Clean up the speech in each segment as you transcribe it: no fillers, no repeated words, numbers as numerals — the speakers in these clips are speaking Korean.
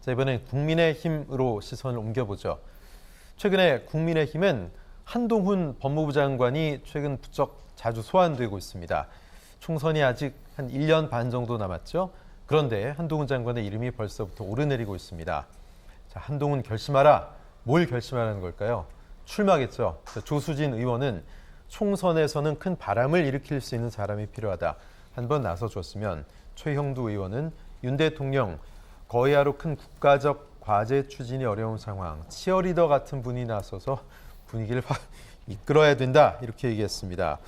자, 이번엔 국민의힘으로 시선을 옮겨보죠. 최근에 국민의힘은 한동훈 법무부 장관이 최근 부쩍 자주 소환되고 있습니다. 총선이 아직 한 1년 반 정도 남았죠. 그런데 한동훈 장관의 이름이 벌써부터 오르내리고 있습니다. 자, 한동훈 결심하라. 뭘 결심하라는 걸까요? 출마겠죠. 조수진 의원은 총선에서는 큰 바람을 일으킬 수 있는 사람이 필요하다. 한번 나서줬으면, 최형두 의원은 윤 대통령 거의하로 큰 국가적 과제 추진이 어려운 상황, 치어리더 같은 분이 나서서 분위기를 확 이끌어야 된다. 이렇게 얘기했습니다.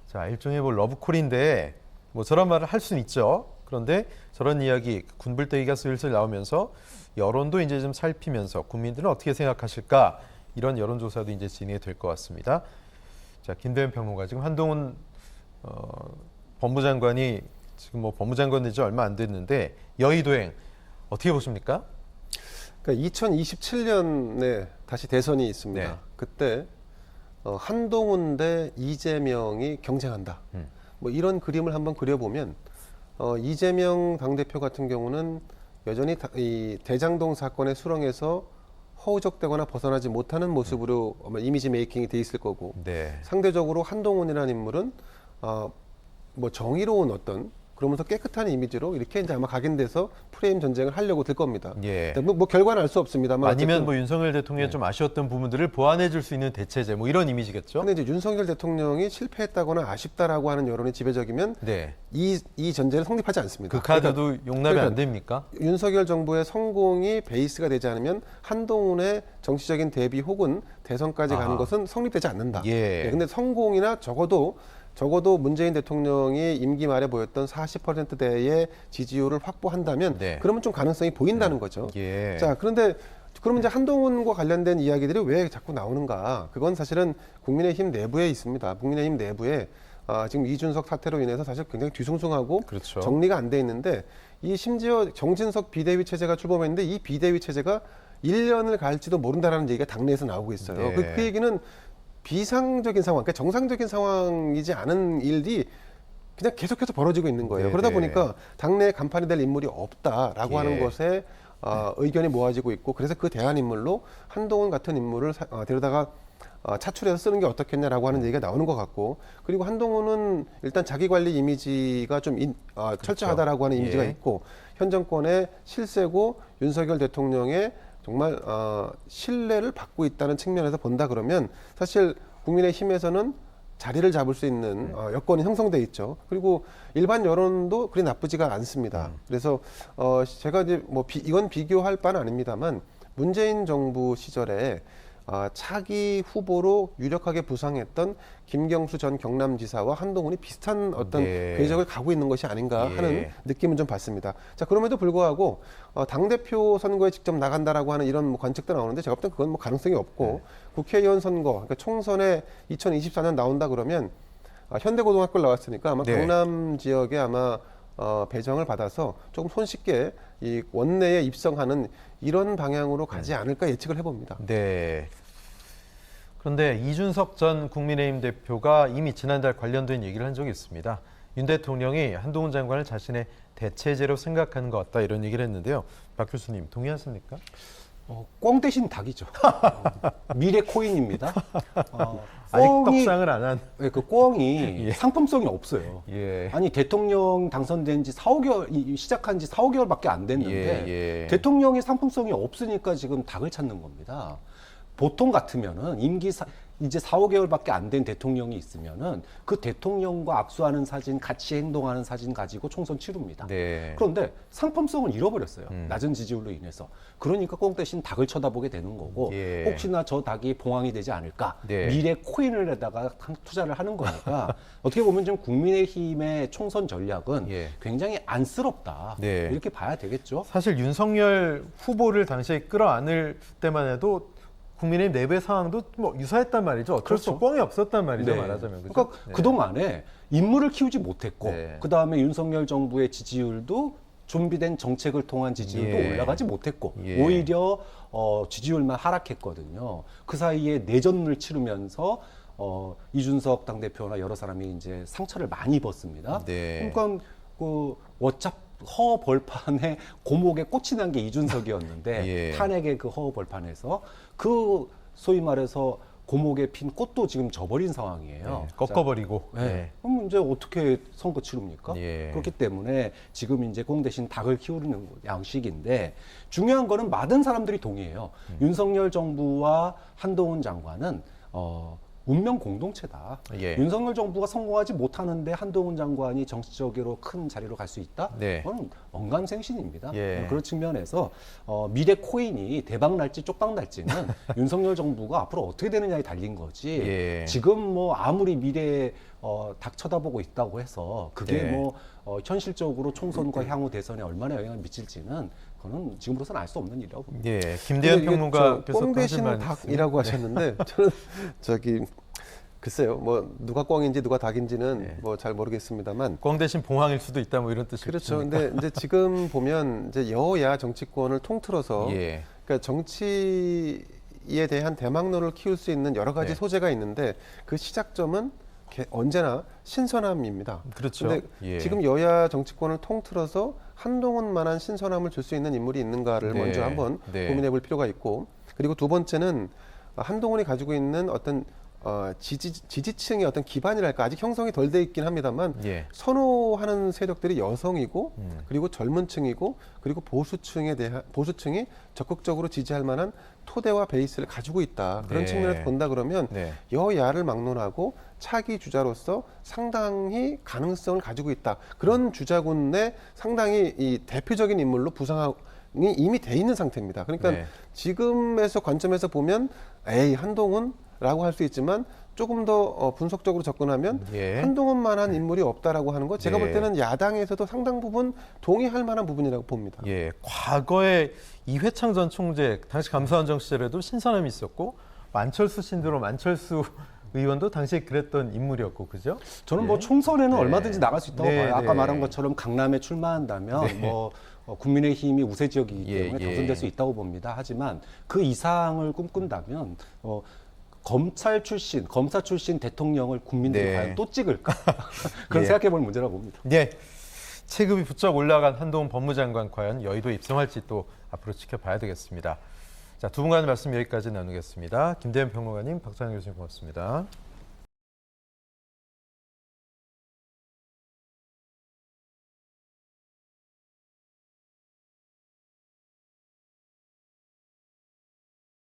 자, 일종의 러브콜인데 저런 말을 할 수는 있죠. 그런데 저런 이야기, 군불대기가 슬슬 나오면서 여론도 이제 좀 살피면서 국민들은 어떻게 생각하실까? 이런 여론조사도 이제 진행이 될 것 같습니다. 자, 김대현 평론가, 지금 한동훈 법무장관이 지금 법무장관 된 지 얼마 안 됐는데 여의도행 어떻게 보십니까? 그러니까 2027년에 다시 대선이 있습니다. 네. 그때 한동훈 대 이재명이 경쟁한다. 이런 그림을 한번 그려보면 이재명 당대표 같은 경우는 여전히 이 대장동 사건의 수렁에서 허우적대거나 벗어나지 못하는 모습으로 아마 이미지 메이킹이 돼 있을 거고, 네. 상대적으로 한동훈이라는 인물은 정의로운 어떤, 그러면서 깨끗한 이미지로 이렇게 이제 아마 각인돼서 프레임 전쟁을 하려고 들 겁니다. 예. 결과는 알 수 없습니다만, 아니면 윤석열 대통령이 좀 아쉬웠던 부분들을 보완해 줄 수 있는 대체제, 이런 이미지겠죠. 근데 이제 윤석열 대통령이 실패했다거나 아쉽다라고 하는 여론이 지배적이면 네. 이 전제는 성립하지 않습니다. 그 카드도 용납이 안 됩니까? 윤석열 정부의 성공이 베이스가 되지 않으면 한동훈의 정치적인 대비 혹은 대선까지 가는 것은 성립되지 않는다. 예. 근데 성공이나 적어도 문재인 대통령이 임기 말에 보였던 40%대의 지지율을 확보한다면, 네. 그러면 좀 가능성이 보인다는 거죠. 예. 자, 그런데 그러면 이제 한동훈과 관련된 이야기들이 왜 자꾸 나오는가? 그건 사실은 국민의힘 내부에 있습니다. 국민의힘 내부에 지금 이준석 사태로 인해서 사실 굉장히 뒤숭숭하고, 그렇죠. 정리가 안 돼 있는데, 심지어 정진석 비대위 체제가 출범했는데 이 비대위 체제가 1년을 갈지도 모른다라는 얘기가 당내에서 나오고 있어요. 네. 그 얘기는 비상적인 상황, 그러니까 정상적인 상황이지 않은 일이 그냥 계속해서 벌어지고 있는 거예요. 네, 그러다 네. 보니까 당내에 간판이 될 인물이 없다라고 하는 것에 의견이 모아지고 있고, 그래서 그 대안 인물로 한동훈 같은 인물을 데려다가 차출해서 쓰는 게 어떻겠냐라고 하는 얘기가 나오는 것 같고, 그리고 한동훈은 일단 자기 관리 이미지가 좀 철저하다라고 하는 이미지가 예. 있고, 현 정권의 실세고 윤석열 대통령의 정말 신뢰를 받고 있다는 측면에서 본다 그러면, 사실 국민의힘에서는 자리를 잡을 수 있는 여건이 형성돼 있죠. 그리고 일반 여론도 그리 나쁘지가 않습니다. 그래서 제가 이제 이건 비교할 바는 아닙니다만, 문재인 정부 시절에 차기 후보로 유력하게 부상했던 김경수 전 경남지사와 한동훈이 비슷한 어떤 네. 궤적을 가고 있는 것이 아닌가 예. 하는 느낌은 좀 받습니다. 자, 그럼에도 불구하고 당대표 선거에 직접 나간다라고 하는 이런 관측도 나오는데, 제가 볼 땐 그건 가능성이 없고, 국회의원 선거, 그러니까 총선에 2024년 나온다 그러면 현대고등학교를 나왔으니까 아마 네. 강남 지역에 아마 배정을 받아서 조금 손쉽게 이 원내에 입성하는 이런 방향으로 가지 않을까 예측을 해봅니다. 네. 그런데 이준석 전 국민의힘 대표가 이미 지난달 관련된 얘기를 한 적이 있습니다. 윤 대통령이 한동훈 장관을 자신의 대체제로 생각하는 것 같다, 이런 얘기를 했는데요. 박 교수님 동의하십니까? 꽝 대신 닭이죠. 미래 코인입니다. 아직 떡상을 안 한. 네, 그 꽝이 예. 상품성이 없어요. 예. 아니, 대통령 당선된 지 4~5개월, 시작한 지 4~5개월밖에 안 됐는데, 예. 대통령의 상품성이 없으니까 지금 닭을 찾는 겁니다. 보통 같으면은 이제 4~5개월밖에 안 된 대통령이 있으면은 그 대통령과 악수하는 사진, 같이 행동하는 사진 가지고 총선 치릅니다. 네. 그런데 상품성을 잃어버렸어요. 낮은 지지율로 인해서. 그러니까 꽁 대신 닭을 쳐다보게 되는 거고, 예. 혹시나 저 닭이 봉황이 되지 않을까, 네. 미래 코인을에다가 투자를 하는 거니까 어떻게 보면 좀 국민의힘의 총선 전략은 예. 굉장히 안쓰럽다, 네. 이렇게 봐야 되겠죠. 사실 윤석열 후보를 당시에 끌어안을 때만 해도 국민의힘 내부의 상황도 유사했단 말이죠. 어쩔 수 그렇죠. 뻥이 없었단 말이죠. 네. 말하자면. 그죠? 그러니까 네. 그동안에 인물을 키우지 못했고, 네. 그 다음에 윤석열 정부의 지지율도 준비된 정책을 통한 지지율도 예. 올라가지 못했고, 예. 오히려 지지율만 하락했거든요. 그 사이에 내전을 치르면서 이준석 당대표나 여러 사람이 이제 상처를 많이 입었습니다. 네. 그러니까 허 벌판에 고목에 꽃이 난 게 이준석이었는데 예. 탄핵의 그 허 벌판에서 그 소위 말해서 고목에 핀 꽃도 지금 져버린 상황이에요. 예, 꺾어버리고. 네. 예. 그럼 이제 어떻게 선거 치릅니까? 예. 그렇기 때문에 지금 이제 공 대신 닭을 키우는 양식인데 중요한 거는 많은 사람들이 동의해요. 윤석열 정부와 한동훈 장관은 운명 공동체다. 예. 윤석열 정부가 성공하지 못하는데 한동훈 장관이 정치적으로 큰 자리로 갈 수 있다? 네. 그건 언감생신입니다. 예. 그런 측면에서 미래 코인이 대박 날지 쪽박 날지는 윤석열 정부가 앞으로 어떻게 되느냐에 달린 거지. 예. 지금 뭐 아무리 미래에 닭 쳐다보고 있다고 해서 그게 네. 뭐 현실적으로 총선과 향후 대선에 얼마나 영향을 미칠지는 그거는 지금으로서는 알 수 없는 일이라고 봅니다. 예. 김대현 근데 이게 평론가께서 꽝 또 대신 하실 닭이라고 하셨는데 저는 글쎄요, 뭐 누가 꽝인지 누가 닭인지는 네. 뭐 잘 모르겠습니다만. 꽝 대신 봉황일 수도 있다 뭐 이런 뜻이 그렇죠. 근데 이제 지금 보면 이제 여야 정치권을 통틀어서 예. 그러니까 정치에 대한 대망론을 키울 수 있는 여러 가지 네. 소재가 있는데 그 시작점은 언제나 신선함입니다. 그렇죠. 근데 예. 지금 여야 정치권을 통틀어서 한동훈만한 신선함을 줄 수 있는 인물이 있는가를 네. 먼저 한번 네. 고민해 볼 필요가 있고, 그리고 두 번째는 한동훈이 가지고 있는 어떤 지지층의 어떤 기반이랄까 아직 형성이 덜 돼 있긴 합니다만 예. 선호하는 세력들이 여성이고 음. 그리고 젊은 층이고 그리고 보수층이 적극적으로 지지할 만한 토대와 베이스를 가지고 있다. 그런 네. 측면에서 본다 그러면 네. 여야를 막론하고 차기 주자로서 상당히 가능성을 가지고 있다. 그런 주자군의 상당히 이 대표적인 인물로 부상이 이미 돼 있는 상태입니다. 그러니까 네. 지금에서 관점에서 보면 한동훈라고 할 수 있지만 조금 더 분석적으로 접근하면 예. 한동훈만한 인물이 없다라고 하는 거 제가 네. 볼 때는 야당에서도 상당 부분 동의할 만한 부분이라고 봅니다. 예, 과거에 이회창 전 총재 당시 감사원장 시절에도 신선함이 있었고 만철수 신드롬 안철수 의원도 당시에 그랬던 인물이었고 그죠? 저는 예. 뭐 총선에는 네. 얼마든지 나갈 수 있다고 네, 봐요. 아까 네. 말한 것처럼 강남에 출마한다면 뭐 국민의힘이 우세 지역이기 예, 때문에 예. 당선될 수 있다고 봅니다. 하지만 그 이상을 꿈꾼다면 검사 출신 대통령을 국민들이 네. 과연 또 찍을까? 그런 예. 생각해볼 문제라고 봅니다. 네, 체급이 부쩍 올라간 한동훈 법무장관 과연 여의도에 입성할지 또 앞으로 지켜봐야 되겠습니다. 자, 두 분간의 말씀 여기까지 나누겠습니다. 김대현 평론가님, 박찬일 교수님 고맙습니다.